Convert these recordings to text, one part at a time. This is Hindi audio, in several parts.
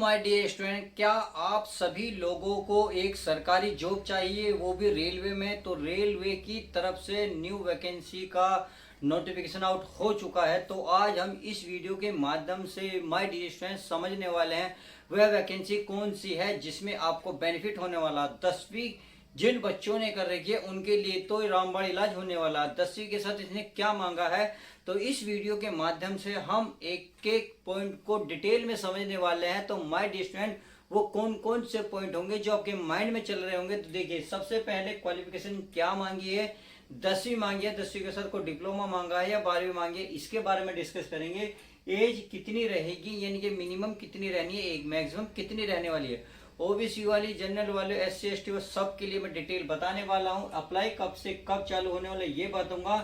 माय डियर स्टूडेंट, क्या आप सभी लोगों को एक सरकारी जॉब चाहिए, वो भी रेलवे में? तो रेलवे की तरफ से न्यू वैकेंसी का नोटिफिकेशन आउट हो चुका है। तो आज हम इस वीडियो के माध्यम से माय डियर स्टूडेंट समझने वाले हैं वह वैकेंसी कौन सी है जिसमें आपको बेनिफिट होने वाला। 10वीं जिन बच्चों ने कर रखी है उनके लिए तो रामबाण इलाज होने वाला। 10वीं के साथ इसने क्या मांगा है, तो इस वीडियो के माध्यम से हम एक एक पॉइंट को डिटेल में समझने वाले हैं। तो माय डियर स्टूडेंट, वो कौन कौन से पॉइंट होंगे जो आपके माइंड में चल रहे होंगे। तो देखिए, सबसे पहले क्वालिफिकेशन क्या मांगी है। 10वीं मांगी है, 10वीं के साथ को डिप्लोमा मांगा है या 12वीं मांगी है, इसके बारे में डिस्कस करेंगे। एज कितनी रहेगी, यानी कि मिनिमम कितनी रहनी है, एक मैक्सिमम कितनी रहने वाली है। ओबीसी वाली, जनरल वाले, SC ST वो सब के लिए मैं डिटेल बताने वाला हूँ। अप्लाई कब से कब चालू होने वाला ये बताऊंगा।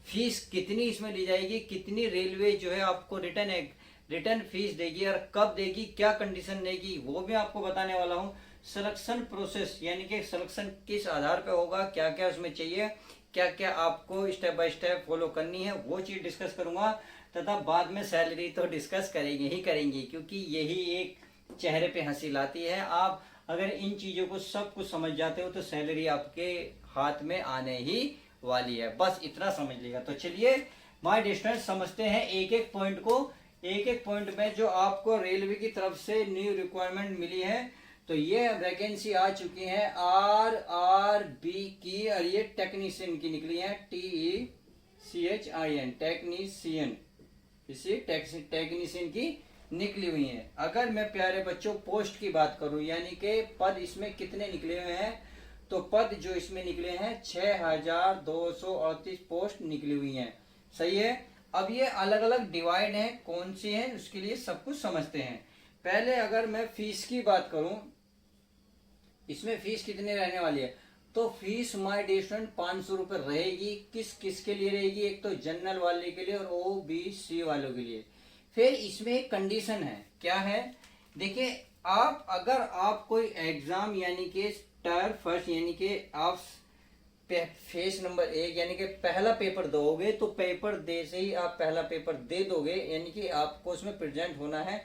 फीस कितनी इसमें ली जाएगी, कितनी रेलवे जो है आपको रिटर्न फीस देगी और कब देगी, क्या कंडीशन देगी, वो भी आपको बताने वाला हूँ। सिलेक्शन प्रोसेस यानी कि सिलेक्शन किस आधार पे होगा, क्या क्या उसमें चाहिए, क्या क्या आपको स्टेप बाय स्टेप फॉलो करनी है, वो चीज डिस्कस करूंगा। तथा बाद में सैलरी तो डिस्कस करेंगे ही करेंगे, क्योंकि यही एक चेहरे पे हंसी लाती है। आप अगर इन चीजों को सब कुछ समझ जाते हो तो सैलरी आपके हाथ में आने ही वाली है, बस इतना समझ लीजिएगा। तो चलिए माय डियर समझते हैं एक एक पॉइंट को। एक एक पॉइंट में जो आपको रेलवे की तरफ से न्यू रिक्वायरमेंट मिली है, तो ये वैकेंसी आ चुकी है RRB की, और ये टेक्नीशियन की निकली है, TECHIN टेक्नीशियन, इसी टेक्नीशियन की निकली हुई है। अगर मैं प्यारे बच्चों पोस्ट की बात करूं, यानी कि पद इसमें कितने निकले हुए हैं, तो पद जो इसमें निकले हैं 6238 पोस्ट निकली हुई हैं। सही है। अब ये अलग अलग डिवाइड हैं, कौन सी हैं उसके लिए सब कुछ समझते हैं। पहले अगर मैं फीस की बात करूं, इसमें फीस कितनी रहने वाली है, तो फीस माय डियर स्टूडेंट 500 रुपए रहेगी। किस किस के लिए रहेगी, एक तो जनरल वाले के लिए और OBC वालों के लिए। फिर इसमें एक कंडीशन है, क्या है, देखिए, आप अगर आप कोई एग्जाम यानी कि टायर फर्स्ट यानी कि आप फेस नंबर 1 यानी कि पहला पेपर दोगे, तो पेपर दे से ही आप पहला पेपर दे दोगे, यानी कि आपको उसमें प्रेजेंट होना है।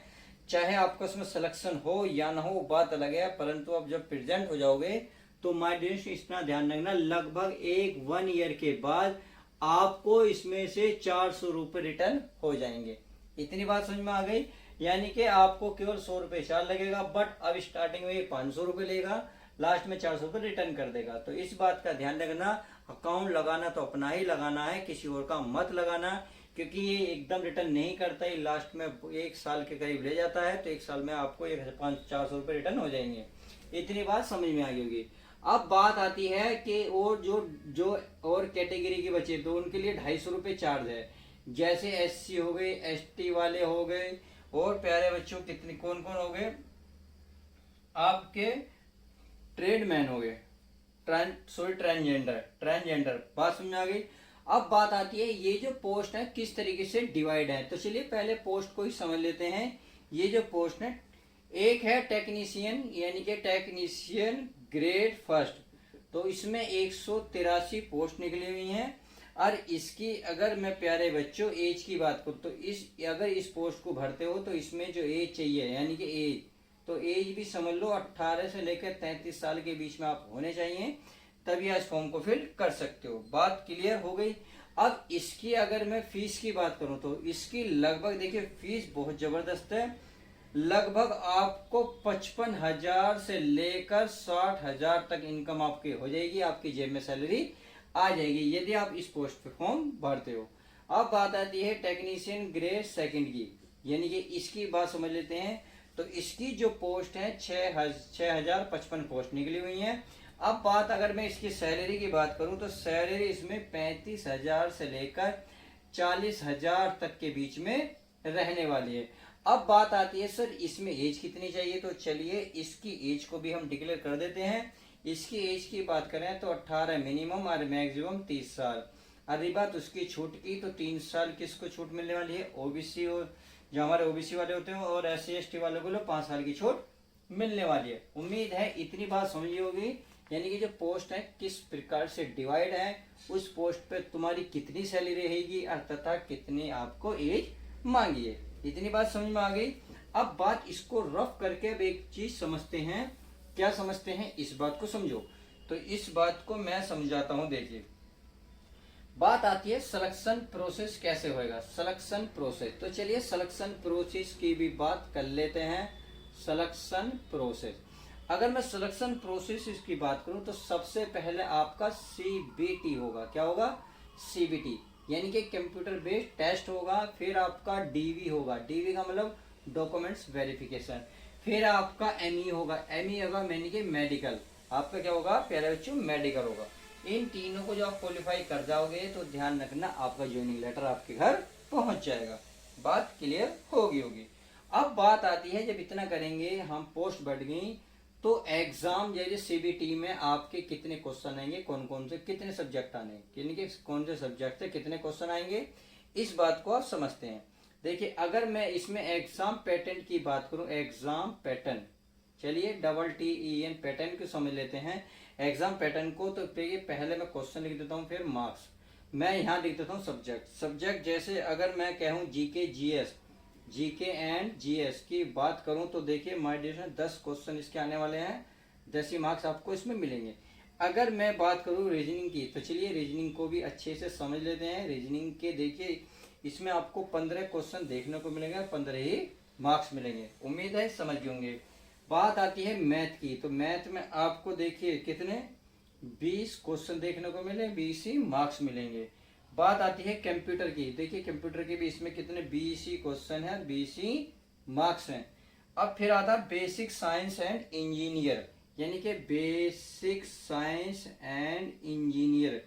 चाहे आपका उसमें सिलेक्शन हो या ना हो बात अलग है, परंतु आप जब प्रेजेंट हो जाओगे तो माय डियर इतना ध्यान रखना, लगभग 1 ईयर के बाद आपको इसमें से 400 रुपए रिटर्न हो जाएंगे। इतनी बात समझ में आ गई। यानी कि आपको केवल 100 रुपए चार्ज लगेगा, बट अब स्टार्टिंग में 500 रुपए लेगा, लास्ट में 400 रुपए रिटर्न कर देगा। तो इस बात का ध्यान रखना, अकाउंट लगाना तो अपना ही लगाना है, किसी और का मत लगाना, क्योंकि ये एकदम रिटर्न नहीं करता है, लास्ट में 1 साल के करीब ले जाता है। तो 1 साल में आपको 400 रुपए रिटर्न हो जाएंगे। इतनी बात समझ में आ गई होगी। अब बात आती है कि और जो और कैटेगरी के बच्चे, तो उनके लिए 250 रुपए चार्ज है। जैसे SC हो गए, ST वाले हो गए, और प्यारे बच्चों कितने कौन कौन हो गए, आपके ट्रेडमैन हो गए, ट्रांसजेंडर। बात समझ आ गई। अब बात आती है ये जो पोस्ट है किस तरीके से डिवाइड है। तो चलिए पहले पोस्ट को ही समझ लेते हैं। ये जो पोस्ट है, एक है टेक्नीशियन यानी कि टेक्नीशियन ग्रेड फर्स्ट, तो इसमें 183 पोस्ट निकली हुई हैं। और इसकी अगर मैं प्यारे बच्चों एज की बात करूं, तो अगर इस पोस्ट को भरते हो तो इसमें जो एज चाहिए यानी कि एज, तो एज भी समझ लो 18 से लेकर 33 साल के बीच में आप होने चाहिए, तभी इस फॉर्म को फिल कर सकते हो। बात क्लियर हो गई। अब इसकी अगर मैं फीस की बात करूं, तो इसकी लगभग देखिए फीस बहुत जबरदस्त है। लगभग आपको 55,000 से लेकर 60,000 तक इनकम आपकी हो जाएगी, आपकी जेब में सैलरी आ जाएगी यदि आप इस पोस्ट पे फॉर्म भरते हो। अब बात आती है टेक्नीशियन ग्रेड सेकंड की, यानी कि इसकी बात समझ लेते हैं। तो इसकी जो पोस्ट है 6055 पोस्ट निकली हुई है। अब बात अगर मैं इसकी सैलरी की बात करूं, तो सैलरी इसमें 35,000 से लेकर 40,000 तक के बीच में रहने वाली है। अब बात आती है सर इसमें एज कितनी चाहिए, तो चलिए इसकी एज को भी हम डिक्लेयर कर देते हैं। इसकी एज की बात करें तो 18 मिनिमम और मैक्सिमम 30 साल। अभी बात उसकी छूट की, तो 3 साल किसको छूट मिलने वाली है, OBC और जो हमारे OBC वाले होते हैं, और SC ST वालों को 5 साल की छूट मिलने वाली है। उम्मीद है इतनी बात समझी होगी। यानी कि जो पोस्ट है किस प्रकार से डिवाइड है, उस पोस्ट पे तुम्हारी कितनी सैलरी रहेगी और तथा कितनी आपको एज मांगी है, इतनी बात समझ में आ गई। अब बात इसको रफ करके अब एक चीज समझते हैं, क्या समझते हैं इस बात को समझो। तो इस बात को मैं समझाता हूं। देखिए बात आती है सिलेक्शन प्रोसेस कैसे होएगा, सिलेक्शन प्रोसेस। तो चलिए सिलेक्शन प्रोसेस की भी बात कर लेते हैं। सिलेक्शन प्रोसेस, अगर मैं सिलेक्शन प्रोसेस की बात करूं तो सबसे पहले आपका सीबीटी होगा। क्या होगा? सीबीटी, यानी कि कंप्यूटर बेस्ड टेस्ट होगा। फिर आपका डीवी होगा, डीवी का मतलब डॉक्यूमेंट्स वेरिफिकेशन। फिर आपका एमई होगा, एमई होगा यानी कि मेडिकल। आपका क्या होगा प्यारे बच्चों? मेडिकल होगा। इन तीनों को जो आप क्वालिफाई कर जाओगे तो ध्यान रखना आपका ज्वाइनिंग लेटर आपके घर पहुंच जाएगा। बात क्लियर होगी। अब बात आती है जब इतना करेंगे हम, पोस्ट बढ़ गई, तो एग्जाम जैसे सीबीटी में आपके कितने क्वेश्चन आएंगे, कौन कौन से कितने सब्जेक्ट आने, यानी कि कौन से सब्जेक्ट से कितने क्वेश्चन आएंगे, इस बात को आप समझते हैं। देखिए अगर मैं इसमें एग्जाम पैटर्न की बात करूं, एग्जाम पैटर्न, चलिए TEN पैटर्न को समझ लेते हैं एग्जाम पैटर्न को। तो पहले मैं क्वेश्चन लिख देता हूँ, फिर मार्क्स। मैं यहाँ लिख देता हूँ सब्जेक्ट। जैसे अगर मैं कहूँ जीके एंड जीएस की बात करूं तो देखिए माय डियर 10 क्वेश्चन इसके आने वाले हैं, 10 ही मार्क्स आपको इसमें मिलेंगे। अगर मैं बात करूं रीजनिंग की, तो चलिए रीजनिंग को भी अच्छे से समझ लेते हैं। रीजनिंग के देखिए इसमें आपको 15 क्वेश्चन देखने को मिलेंगे, 15 ही मार्क्स मिलेंगे। उम्मीद है समझ गए होंगे। बात आती है मैथ की, तो मैथ में आपको देखिए कितने 20 क्वेश्चन देखने को मिले, 20 ही मार्क्स मिलेंगे। बात आती है कंप्यूटर की, देखिए कंप्यूटर के भी इसमें कितने 20 ही क्वेश्चन है, 20 ही मार्क्स हैं। अब फिर आता है बेसिक साइंस एंड इंजीनियर, यानी कि बेसिक साइंस एंड इंजीनियर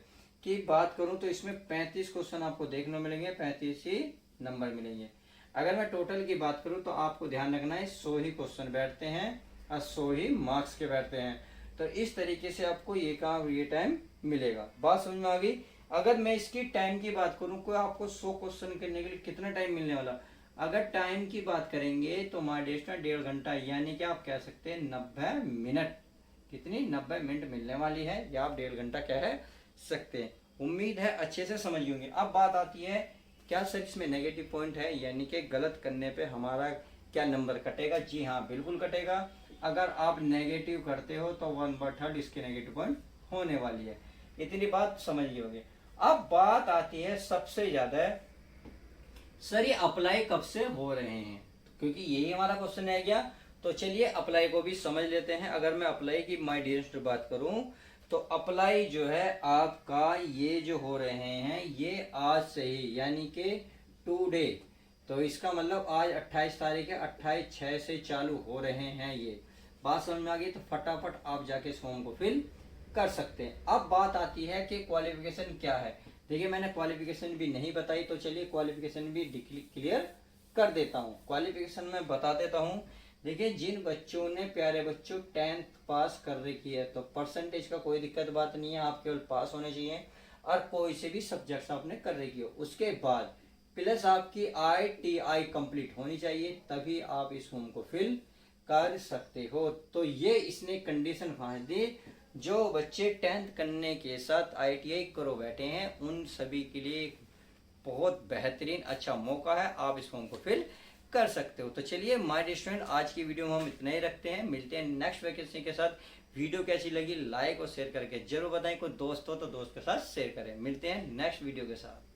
की बात करूं तो इसमें 35 क्वेश्चन आपको देखने को मिलेंगे, 35 ही नंबर मिलेंगे। अगर मैं टोटल की बात करूं तो आपको ध्यान रखना है 100 ही क्वेश्चन बैठते हैं और 100 ही मार्क्स के बैठते हैं। तो इस तरीके से आपको ये टाइम मिलेगा। बात समझ में आ गई। अगर मैं इसकी टाइम की बात करूं, कोई आपको 100 क्वेश्चन करने के लिए कितना टाइम मिलने वाला, अगर टाइम की बात करेंगे तो मार्डेस्ट में 1.5 घंटा, यानी कि आप कह सकते हैं 90 मिनट। कितनी 90 मिनट मिलने वाली है, या आप 1.5 घंटा कह सकते हैं। उम्मीद है अच्छे से समझ होंगे। अब बात आती है क्या सर इसमें नेगेटिव पॉइंट है, यानी कि गलत करने पे हमारा क्या नंबर कटेगा? जी हाँ बिल्कुल कटेगा। अगर आप नेगेटिव करते हो तो 1/3 इसके नेगेटिव पॉइंट होने वाली है। इतनी बात समझ गए होंगे। अब बात आती है सबसे ज्यादा, सर ये अप्लाई कब से हो रहे हैं, क्योंकि यही हमारा क्वेश्चन है क्या। तो चलिए अप्लाई को भी समझ लेते हैं। अगर मैं अप्लाई की माय डियरेस्ट बात करूं तो अप्लाई जो है आपका ये जो हो रहे हैं ये आज से ही, यानी कि टुडे, तो इसका मतलब आज 28 तारीख है, 28/6 से चालू हो रहे हैं। ये बात समझ में आ गई। तो फटाफट आप जाके इस फॉर्म को फिल कर सकते हैं। अब बात आती है कि क्वालिफिकेशन क्या है। देखिए मैंने क्वालिफिकेशन भी नहीं बताई, तो चलिए क्वालिफिकेशन भी क्लियर कर देता हूँ। क्वालिफिकेशन में बता देता हूँ। देखिए जिन बच्चों ने प्यारे बच्चों 10th पास कर रखी है तो परसेंटेज का कोई दिक्कत बात नहीं है, आप केवल पास होने चाहिए और कोई से भी सब्जेक्ट आपने कर रखी हो। उसके बाद प्लस आपकी ITI कंप्लीट होनी चाहिए, तभी आप इस फॉर्म को फिल कर सकते हो। तो ये इसने कंडीशन कहा दी, जो बच्चे 10th करने के साथ ITI करो बैठे हैं उन सभी के लिए बहुत बेहतरीन अच्छा मौका है, आप इस फॉर्म को फिल कर सकते हो। तो चलिए माय डियर स्टूडेंट आज की वीडियो में हम इतना ही रखते हैं, मिलते हैं नेक्स्ट वैकेंसी के साथ। वीडियो कैसी लगी लाइक और शेयर करके जरूर बताएं, कोई दोस्त हो तो दोस्त के साथ शेयर करें। मिलते हैं नेक्स्ट वीडियो के साथ।